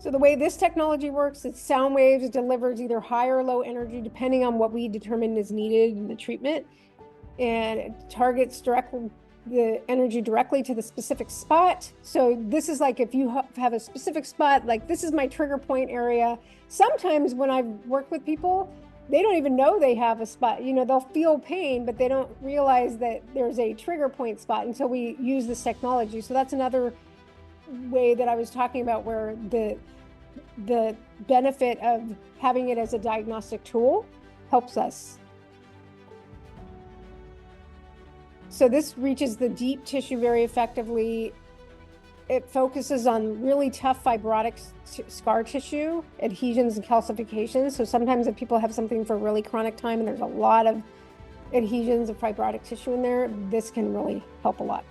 So the way this technology works, it's sound waves. It delivers either high or low energy, depending on what we determine is needed in the treatment. And it targets the energy directly to the specific spot. So this is like if you have a specific spot, like this is my trigger point area. Sometimes when I've worked with people, they don't even know they have a spot. You know, they'll feel pain, but they don't realize that there's a trigger point spot until we use this technology. So that's another way that I was talking about where the benefit of having it as a diagnostic tool helps us. So this reaches the deep tissue very effectively. It focuses on really tough fibrotic scar tissue, adhesions and calcifications. So sometimes if people have something for a really chronic time and there's a lot of adhesions of fibrotic tissue in there, this can really help a lot.